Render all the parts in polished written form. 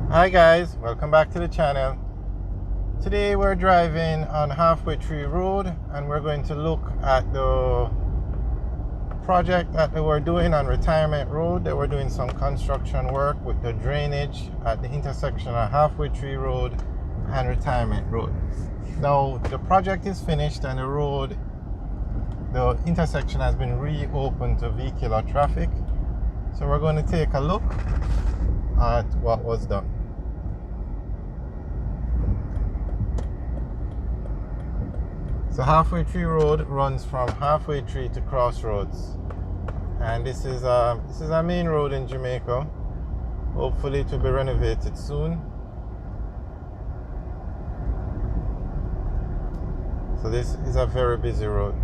Hi guys, welcome back to the channel. Today we're driving on Halfway Tree Road and we're going to look at the project that they were doing on Retirement Road. They were doing some construction work with the drainage at the intersection of Halfway Tree Road and Retirement Road. Now the project is finished and the intersection has been reopened to vehicular traffic. So we're going to take a look at what was done. So Halfway Tree Road runs from Halfway Tree to Crossroads, and this is a main road in Jamaica. Hopefully to be renovated soon. So this is a very busy road.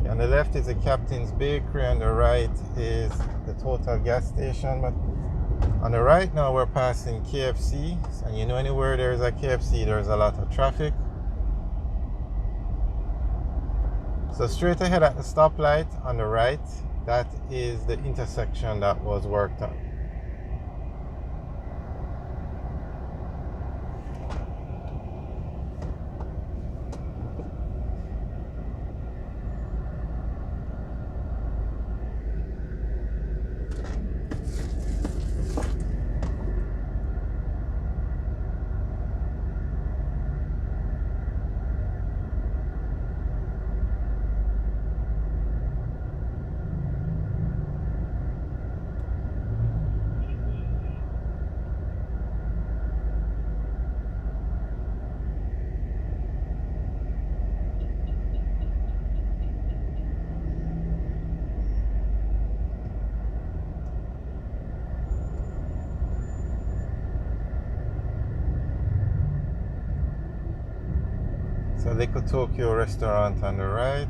On the left is the Captain's Bakery, and the right is the Total gas station. But on the right now we're passing KFC, and you know anywhere there's a KFC there's a lot of traffic. So straight ahead at the stoplight on the right, that is the intersection that was worked on. So Little Tokyo restaurant on the right.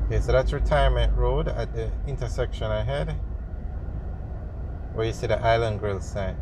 Okay, so that's Retirement Road at the intersection ahead, where you see the Island Grill sign.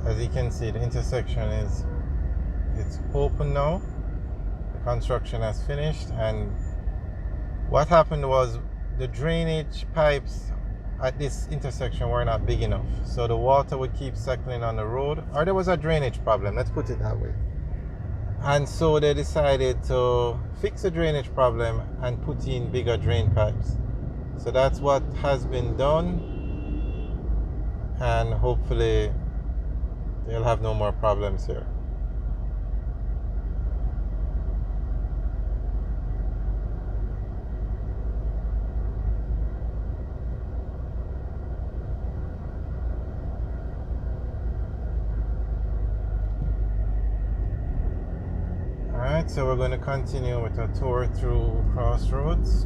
As you can see, the intersection it's open now. The construction has finished, and what happened was the drainage pipes at this intersection were not big enough, so the water would keep cycling on the road, or there was a drainage problem, let's put it that way. And so they decided to fix the drainage problem and put in bigger drain pipes. So that's what has been done, and hopefully they'll have no more problems here. Alright, so we're going to continue with a tour through Crossroads.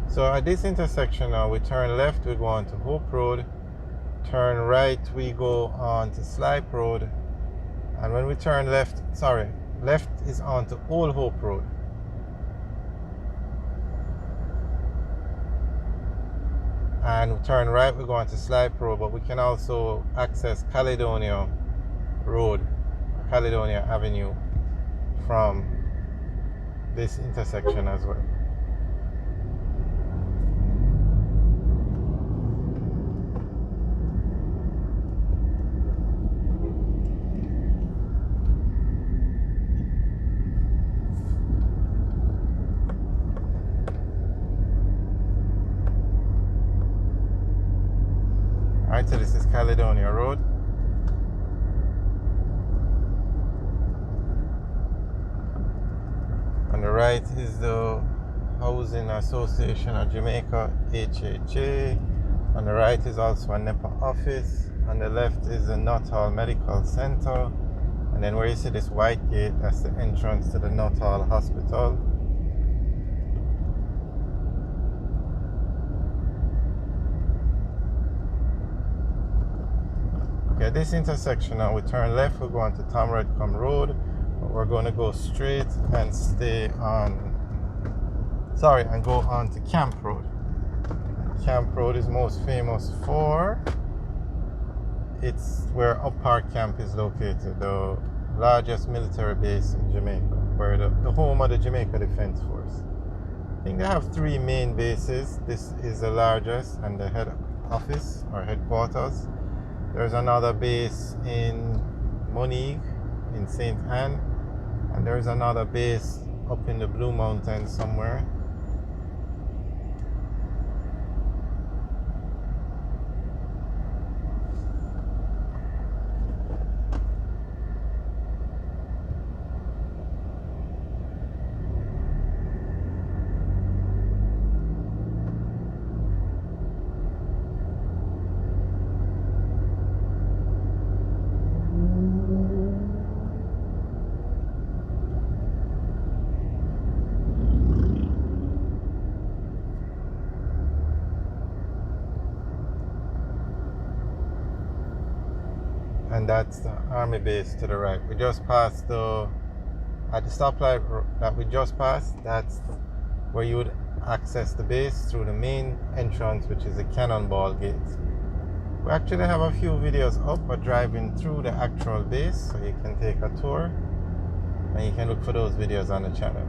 So at this intersection now, we turn left, we go on to Hope Road. Turn right, we go on to Slipe Road. And when we turn left is on to Old Hope Road. And we turn right, we go on to Slipe Road, but we can also access Caledonia Road, Caledonia Avenue from this intersection as well. Alright, so this is Caledonia Road. On the right is the Housing Association of Jamaica, HHA. On the right is also a NEPA office. On the left is the Nuttall Medical Center. And then where you see this white gate, that's the entrance to the Nuttall Hospital. Okay, this intersection now, we turn left, we'll go on to Tom Redcombe Road. But we're going to go straight and and go on to Camp Road. Camp Road is most famous for, it's where Up Park Camp is located, the largest military base in Jamaica, where the home of the Jamaica Defense Force. I think they have 3 main bases. This is the largest and the head office or headquarters. There's another base in Monique, in St. Anne, and there's another base up in the Blue Mountains somewhere. And that's the army base to the right. We just passed at the stoplight that we just passed, that's where you would access the base through the main entrance, which is the Cannonball Gate. We actually have a few videos up for driving through the actual base, so you can take a tour and you can look for those videos on the channel.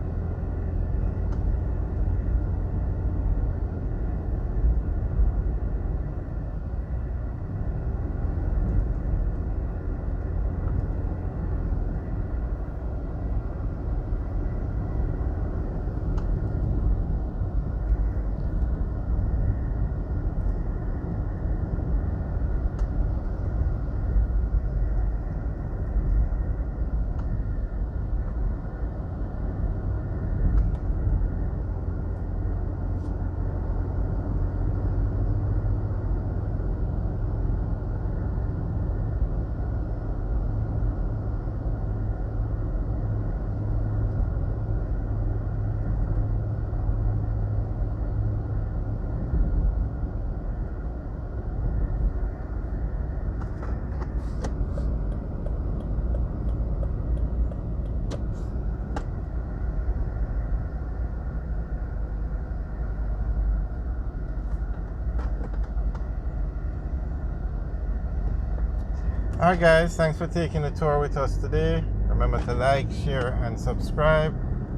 Alright guys, thanks for taking the tour with us today. Remember to like, share and subscribe.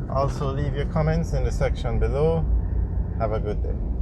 Also leave your comments in the section below. Have a good day.